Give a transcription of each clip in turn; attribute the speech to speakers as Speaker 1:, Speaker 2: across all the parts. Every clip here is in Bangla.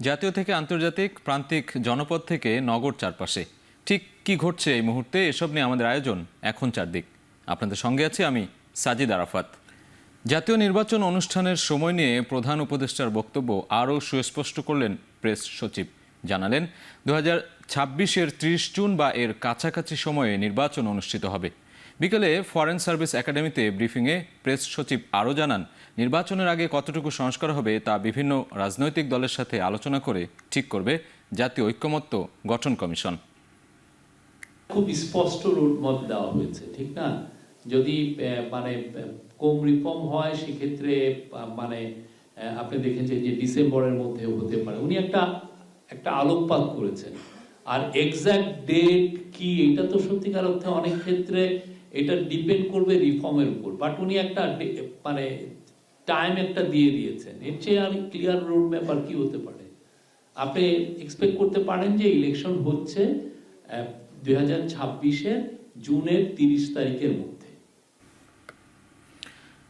Speaker 1: জাতীয় থেকে আন্তর্জাতিক, প্রান্তিক, জনপদ থেকে নগর চারপাশে ঠিক কি ঘটছে এই মুহূর্তে, এসব নিয়ে আমাদের আয়োজন এখন চারদিক। আপনাদের সঙ্গে আছি আমি সাজিদ আরাফাত। জাতীয় নির্বাচন অনুষ্ঠানের সময় নিয়ে প্রধান উপদেষ্টার বক্তব্য আরও সুস্পষ্ট করলেন প্রেস সচিব। জানালেন 2026-এর 30 জুন বা এর কাছাকাছি সময়ে নির্বাচন অনুষ্ঠিত হবে। বিকেলে ফরেন সার্ভিস একাডেমিতে ব্রিফিংয়ে প্রেস সচিব আরও জানান, নির্বাচনের আগে কতটুকু সংস্কার হবে তা বিভিন্ন রাজনৈতিক দলের সাথে আলোচনা করে ঠিক করবে জাতীয় ঐক্যমত্য গঠন কমিশন।
Speaker 2: খুব স্পষ্ট রোডম্যাপ দেওয়া হয়েছে, ঠিক না? যদি কম রিফর্ম হয় সেক্ষেত্রে আপনি দেখেছেন যে ডিসেম্বরের মধ্যে হতে পারে। উনি একটা আলোকপাত করেছেন। আর এক্সাক্ট ডেট কি, এটা তো সত্যিকার অর্থে অনেক ক্ষেত্রে এটা ডিপেন্ড করবে রিফর্মের উপর, বাট উনি একটা টাইম একটা দিয়ে দিয়েছেন। এর চেয়ে আর ক্লিয়ার রোডম্যাপ আর কি হতে পারে? আপনি এক্সপেক্ট করতে পারেন যে ইলেকশন হচ্ছে 2026-এর জুনের 30 তারিখের মধ্যে।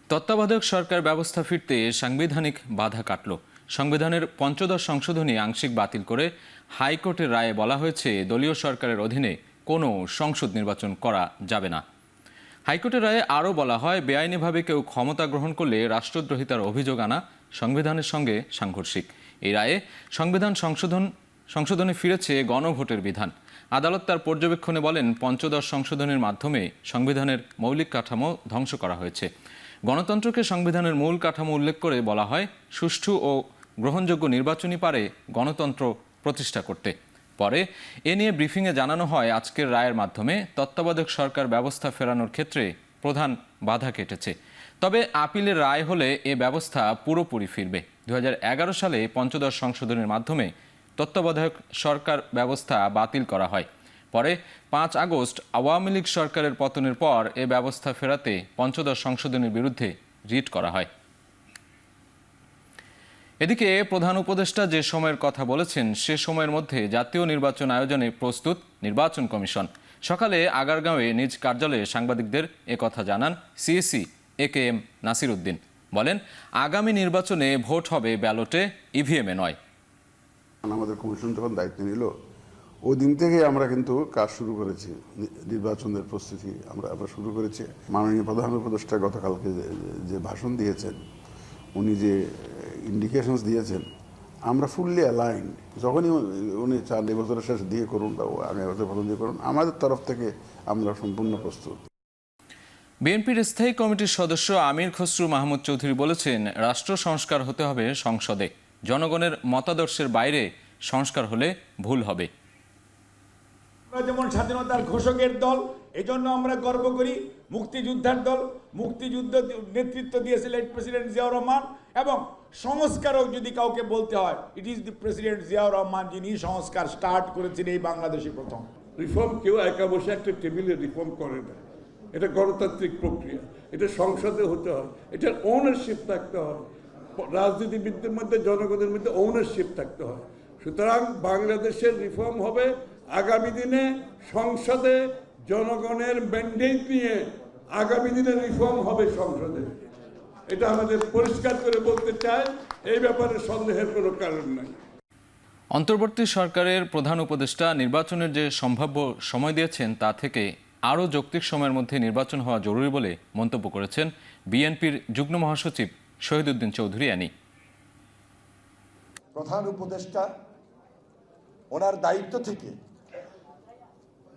Speaker 1: তত্ত্বাবধায়ক সরকার ব্যবস্থা ফিরতে সাংবিধানিক বাধা কাটল। সংবিধানের ৫৫ সংশোধনী আংশিক বাতিল করে হাইকোর্টের রায়ে বলা হয়েছে, দলীয় সরকারের অধীনে কোনো সংসদ নির্বাচন করা যাবে না। হাইকোর্টের রায়ে আরও বলা হয়, বেআইনিভাবে কেউ ক্ষমতা গ্রহণ করলে রাষ্ট্রদ্রোহিতার অভিযোগ আনা সংবিধানের সঙ্গে সাংঘর্ষিক। এই রায়ে সংবিধান সংশোধনে ফিরেছে গণভোটের বিধান। আদালত তার পর্যবেক্ষণে বলেন, ৫৫ সংশোধনীর মাধ্যমে সংবিধানের মৌলিক কাঠামো ধ্বংস করা হয়েছে। গণতন্ত্রকে সংবিধানের মূল কাঠামো উল্লেখ করে বলা হয়, সুষ্ঠু ও গ্রহণযোগ্য নির্বাচনই পারে গণতন্ত্র প্রতিষ্ঠা করতে। পরে এ নিয়ে ব্রিফিংয়ে জানানো হয়, আজকের রায়ের মাধ্যমে তত্ত্বাবধায়ক সরকার ব্যবস্থা ফেরানোর ক্ষেত্রে প্রধান বাধা কেটেছে। তবে আপিলের রায় হলে এ ব্যবস্থা পুরোপুরি ফিরবে। 2011 সালে ৫৫ সংশোধনীর মাধ্যমে তত্ত্বাবধায়ক সরকার ব্যবস্থা বাতিল করা হয়। পরে 5 আগস্ট আওয়ামী লীগ সরকারের পতনের পর এ ব্যবস্থা ফেরাতে ৫৫ সংশোধনীর বিরুদ্ধে রিট করা হয়। এদিকে প্রধান উপদেষ্টা যে সময়ের কথা বলেছেন, সে সময়ের মধ্যে জাতীয় নির্বাচন আয়োজনে প্রস্তুত নির্বাচন কমিশন। সকালে আগারগাঁওয়ে নিজ কার্যালয়ে সাংবাদিকদের একথা জানান সিএসি AKM নাসির উদ্দিন। বলেন, আগামী নির্বাচনে ভোট হবে ব্যালটে, ইভিএমে নয়।
Speaker 3: আমাদের কমিশন যখন দায়িত্ব নিল, ওই দিন থেকে আমরা কিন্তু কাজ শুরু করেছি, নির্বাচনের প্রস্তুতি আমরা শুরু করেছি। মাননীয় প্রধান উপদেষ্টা গতকালকে যে ভাষণ দিয়েছেন, উনি যে ইন্ডিকেশনস দিয়েছেন, আমরা ফুললি অ্যালাইন। যখনই উনি চান এই বছরের শেষ দিয়ে করুন বা আগামী বছর প্রথম দিয়ে করুন, আমাদের তরফ থেকে আমরা সম্পূর্ণ প্রস্তুত।
Speaker 1: বিএনপির স্থায়ী কমিটির সদস্য আমির খসরু মাহমুদ চৌধুরী বলেছেন, রাষ্ট্র সংস্কার হতে হবে সংসদে। জনগণের মতাদর্শের বাইরে সংস্কার হলে ভুল হবে।
Speaker 4: আমরা যেমন স্বাধীনতার ঘোষকের দল, এজন্য আমরা গর্ব করি। মুক্তিযোদ্ধার দল, মুক্তিযুদ্ধ নেতৃত্ব দিয়েছিলেন প্রেসিডেন্ট জিয়াউর রহমান, এবং সংস্কারক যদি কাউকে বলতে হয়, it is the president Ziaur Rahman, যিনি সংস্কার স্টার্ট করেছেন এই বাংলাদেশে প্রথম।
Speaker 5: রিফর্ম কেউ একা বসে একটা টেবিলে রিফর্ম করে না, এটা গণতান্ত্রিক প্রক্রিয়া, এটা সংসদে হতে হয়, এটার ওনারশিপ থাকতে হয়, রাজনীতিবিদদের মধ্যে, জনগণের মধ্যে ওনারশিপ থাকতে হয়। সুতরাং বাংলাদেশের রিফর্ম হবে আগামী দিনে সংসদে, জনগণের ম্যান্ডেট নিয়ে আগামী দিনে রিফর্ম হবে সংসদে। এটা আমাদের পরিষ্কার করে বলতে চাই, এই ব্যাপারে সন্দেহের কোনো কারণ নাই।
Speaker 1: অন্তর্বর্তী সরকারের প্রধান উপদেষ্টা নির্বাচনের যে সম্ভাব্য সময় দিয়েছেন, তা থেকে আরও যৌক্তিক সময়ের মধ্যে নির্বাচন হওয়া জরুরি বলে মন্তব্য করেছেন বিএনপির যুগ্ম মহাসচিব শহীদউদ্দিন চৌধুরী অ্যানি।
Speaker 6: প্রধান উপদেষ্টা ওনার দায়িত্ব থেকে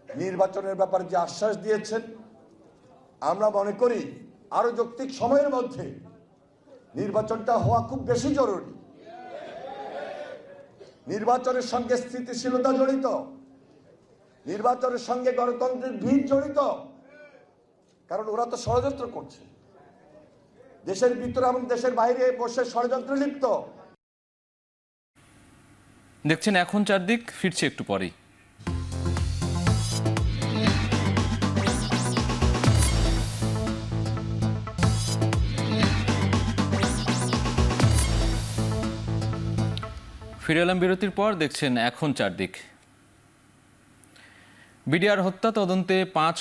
Speaker 6: নির্বাচনের ব্যাপারে যে আশ্বাস দিয়েছেন, আমরা মনে করি আরো যৌক্তিক সময়ের মধ্যে নির্বাচনটা হওয়া খুব বেশি জরুরি। নির্বাচনের সঙ্গে স্থিতিশীলতা জড়িত, নির্বাচনের সঙ্গে গণতন্ত্রের ভিত জড়িত, কারণ ওরা তো ষড়যন্ত্র করছে, দেশের ভিতরে এবং দেশের বাইরে বসে ষড়যন্ত্রে লিপ্ত।
Speaker 1: দেখছেন এখন চারদিক, ফিরছে একটু পরেই। ফিরে এলাম বিরতির পর, দেখছেন এখন চারদিক। বিডিআর হত্যা তদন্তে 5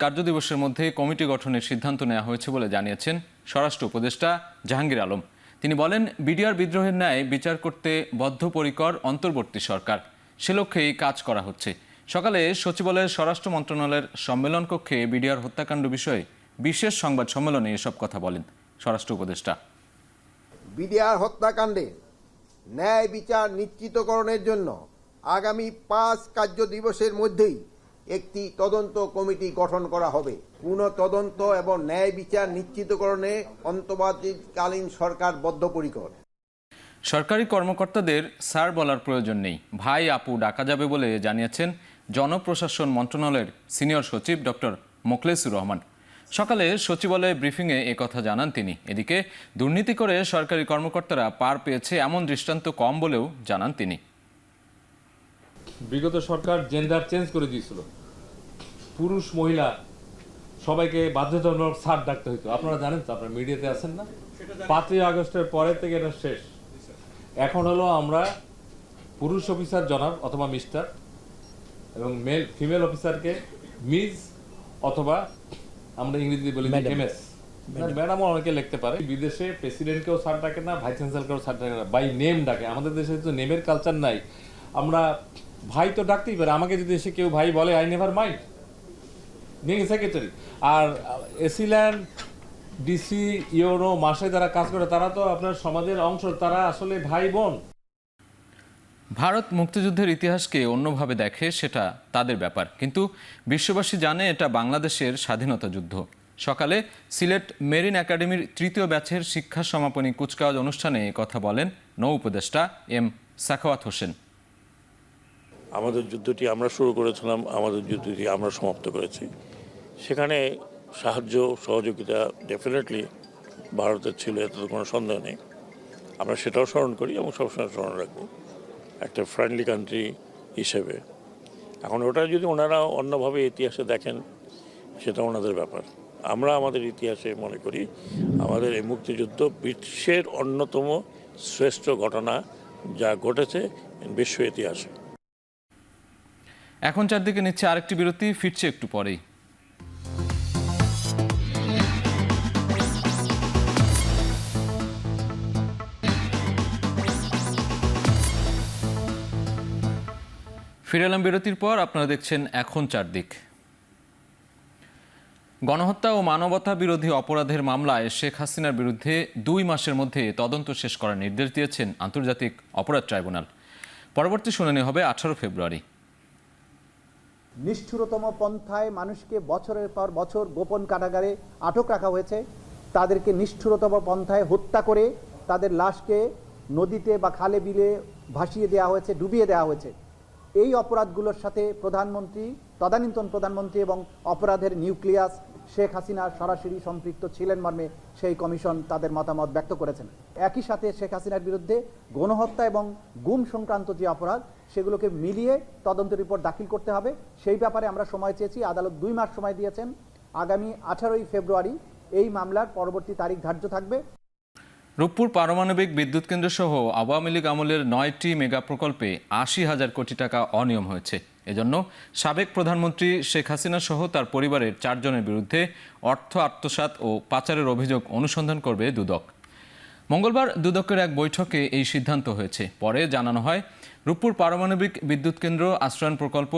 Speaker 1: কার্যদিবসের মধ্যে কমিটি গঠনের সিদ্ধান্ত নেওয়া হয়েছে বলে জানিয়েছেন স্বরাষ্ট্র উপদেষ্টা জাহাঙ্গীর আলম। তিনি বলেন, বিডিআর বিদ্রোহের ন্যায় বিচার করতে বদ্ধপরিকর অন্তর্বর্তী সরকার, সে লক্ষ্যেই কাজ করা হচ্ছে। সকালে সচিবালয়ের স্বরাষ্ট্র মন্ত্রণালয়ের সম্মেলন কক্ষে বিডিআর হত্যাকাণ্ড বিষয়ে বিশেষ সংবাদ সম্মেলনে এসব কথা বলেন স্বরাষ্ট্র উপদেষ্টা।
Speaker 7: বিডিআর হত্যাকাণ্ডে ন্যায় বিচার নিশ্চিতকরণের জন্য আগামী 5 কার্য দিবসের মধ্যেই একটি তদন্ত কমিটি গঠন করা হবে। পুনঃ তদন্ত এবং ন্যায় বিচার নিশ্চিতকরণে অন্তর্বর্তীকালীন সরকার বদ্ধপরিকর।
Speaker 1: সরকারি কর্মকর্তাদের স্যার বলার প্রয়োজন নেই, ভাই আপু ডাকা যাবে বলে জানিয়েছেন জনপ্রশাসন মন্ত্রণালয়ের সিনিয়র সচিব ডক্টর মোখলেসুর রহমান। সকালে সচিবালয়ে ব্রিফিংয়ে একথা জানান তিনি। এদিকে দুর্নীতি করে সরকারি কর্মকর্তারা পার পেয়েছে এমন দৃষ্টান্ত কম বলেও জানান তিনি।
Speaker 8: বিগত সরকার জেন্ডার চেঞ্জ করে দিয়েছিল, পুরুষ মহিলা সবাইকে বাধ্যতামূলক স্যার ডাকতে হইতো। আপনারা জানেন তো, আপনারা মিডিয়াতে আছেন না? 5ই আগস্টের পরে থেকে এটা শেষ। এখন হলো আমরা পুরুষ অফিসার জনাব অথবা মিস্টার এবং ফিমেল অফিসারকে মিস অথবা আমরা ইংরেজিতে বলি এমএস। ম্যাডামও অনেকে লিখতে পারে। বিদেশে প্রেসিডেন্টকেও স্যার ডাকে না, ভাইস চ্যান্সেলরকেও স্যার ডাকে না, বাই নেম ডাকে। আমাদের দেশে তো নেমের কালচার নাই। আমরা ভাই তো ডাকতেই পারে, আমাকে যদি এসে কেউ ভাই বলে I never mind, being secretary. আর এসিল্যান্ড ডিসি ইউনো মাসে যারা কাজ করে তারা তো আপনার সমাজের অংশ, তারা আসলে ভাই বোন।
Speaker 1: ভারত মুক্তিযুদ্ধের ইতিহাসকে অন্যভাবে দেখে, সেটা তাদের ব্যাপার, কিন্তু বিশ্ববাসী জানে এটা বাংলাদেশের স্বাধীনতা যুদ্ধ। সকালে সিলেট মেরিন একাডেমির 3য় ব্যাচের শিক্ষা সমাপনী কুচকাওয়াজ অনুষ্ঠানে কথা বলেন নৌ উপদেষ্টা এম সাখাওয়াত হোসেন।
Speaker 9: আমাদের যুদ্ধটি আমরা শুরু করেছিলাম, আমাদের যুদ্ধটি আমরা সমাপ্ত করেছি। সেখানে সাহায্য সহযোগিতা ডেফিনেটলি ভারতের ছিল, এতে তো কোনো সন্দেহ নেই। আমরা সেটাও স্মরণ করি এবং সবসময় স্মরণ রাখবো একটা ফ্রেন্ডলি কান্ট্রি হিসেবে। এখন ওটা যদি ওনারা অন্যভাবে ইতিহাসে দেখেন সেটা ওনাদের ব্যাপার। আমরা আমাদের ইতিহাসে মনে করি আমাদের এই মুক্তিযুদ্ধ বিশ্বের অন্যতম শ্রেষ্ঠ ঘটনা যা ঘটেছে বিশ্ব ইতিহাসে।
Speaker 1: এখন চারদিকে নিচ্ছে আরেকটি বিরতি, ফিরছে একটু পরেই। ফিরে এলাম বিরতির পর। আপনারা দেখছেন এখন চারদিক। গণহত্যা ও মানবতা বিরোধী অপরাধের মামলায় শেখ হাসিনার বিরুদ্ধে 2 মাসের মধ্যে তদন্ত শেষ করার নির্দেশ দিয়েছেন আন্তর্জাতিক অপরাধ ট্রাইব্যুনাল। পরবর্তী শুনানি হবে 18 ফেব্রুয়ারি।
Speaker 10: নিষ্ঠুরতম পন্থায় মানুষকে বছরের পর বছর গোপন কারাগারে আটক রাখা হয়েছে। তাদেরকে নিষ্ঠুরতম পন্থায় হত্যা করে তাদের লাশকে নদীতে বা খালে বিলে ভাসিয়ে দেওয়া হয়েছে, ডুবিয়ে দেওয়া হয়েছে। এই অপরাধগুলোর সাথে প্রধানমন্ত্রী, তদানীন্তন প্রধানমন্ত্রী এবং অপরাধের নিউক্লিয়াস শেখ হাসিনা সরাসরি সম্পৃক্ত ছিলেন মর্মে সেই কমিশন তাদের মতামত ব্যক্ত করেছেন। একই সাথে শেখ হাসিনার বিরুদ্ধে গণহত্যা এবং গুম সংক্রান্ত যে অপরাধ, সেগুলোকে মিলিয়ে তদন্ত রিপোর্ট দাখিল করতে হবে। সেই ব্যাপারে আমরা সময় চেয়েছি, আদালত 2 মাস সময় দিয়েছেন। আগামী 18 ফেব্রুয়ারি এই মামলার পরবর্তী তারিখ ধার্য থাকবে।
Speaker 1: রূপপুর পারমাণবিক বিদ্যুৎ কেন্দ্র সহ আওয়ামী লীগ আমলের 9টি মেগা প্রকল্পে 80,000 কোটি টাকা অনিয়ম হয়েছে। এজন্য সাবেক প্রধানমন্ত্রী শেখ হাসিনা সহ তার পরিবারের 4 জনের বিরুদ্ধে অর্থ আত্মসাৎ ও পাচারের অভিযোগ অনুসন্ধান করবে দুদক। মঙ্গলবার দুদকের এক বৈঠকে এই সিদ্ধান্ত হয়েছে। পরে জানানো হয়, রূপপুর পারমাণবিক বিদ্যুৎ কেন্দ্র, আশ্রয়ণ প্রকল্প,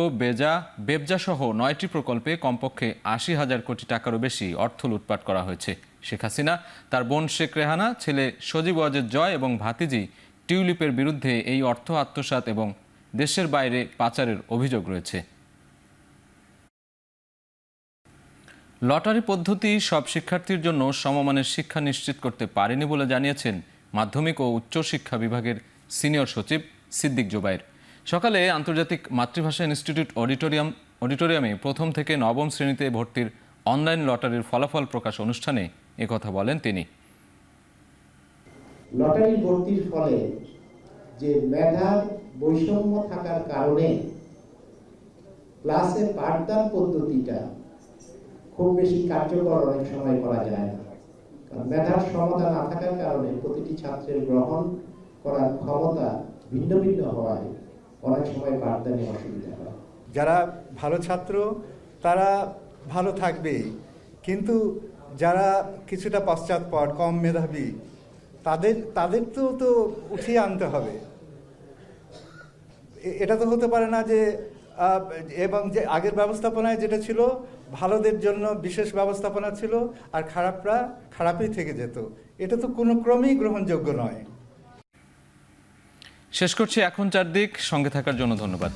Speaker 1: বেবজা সহ 9টি প্রকল্পে কমপক্ষে 80,000 কোটি টাকারও বেশি অর্থ লুটপাট করা হয়েছে। শেখ হাসিনা, তার বোন শেখ রেহানা, ছেলে সজীব ওয়াজেদ জয় এবং ভাতিজি টিউলিপের বিরুদ্ধে এই অর্থ আত্মসাৎ এবং দেশের বাইরে পাচারের অভিযোগ রয়েছে। লটারি পদ্ধতি সব শিক্ষার্থীর জন্য সমমানের শিক্ষা নিশ্চিত করতে পারেনি বলে জানিয়েছেন মাধ্যমিক ও উচ্চশিক্ষা বিভাগের সিনিয়র সচিব সিদ্দিক জোবায়ের। সকালে আন্তর্জাতিক মাতৃভাষা ইনস্টিটিউট অডিটোরিয়ামে 1ম থেকে 9ম শ্রেণীতে ভর্তির অনলাইন লটারির ফলাফল প্রকাশ অনুষ্ঠানে একথা বলেন তিনি।
Speaker 11: লটারি ভর্তির ফলে যে মেধার বৈষম্য থাকার কারণে ক্লাসে পাঠদান পদ্ধতিটা খুব বেশি কার্যকর অনেক সময় করা যায় না। কারণ মেধার সমতা না থাকার কারণে প্রতিটি ছাত্রের গ্রহণ করার ক্ষমতা ভিন্ন ভিন্ন হওয়ায় অনেক সময় পাঠদানে অসুবিধা হয়।
Speaker 12: যারা ভালো ছাত্র তারা ভালো থাকবেই, কিন্তু যারা কিছুটা পশ্চাৎপদ, কম মেধাবী, তাদের তো উঠিয়ে আনতে হবে। এটা তো হতে পারে না যে এবং যে আগের ব্যবস্থাপনায় যেটা ছিল ভালোদের জন্য বিশেষ ব্যবস্থাপনা ছিল আর খারাপরা খারাপই থেকে যেত, এটা তো কোনো ক্রমেই গ্রহণযোগ্য নয়।
Speaker 1: শেষ করছি এখন চারদিক। সঙ্গে থাকার জন্য ধন্যবাদ।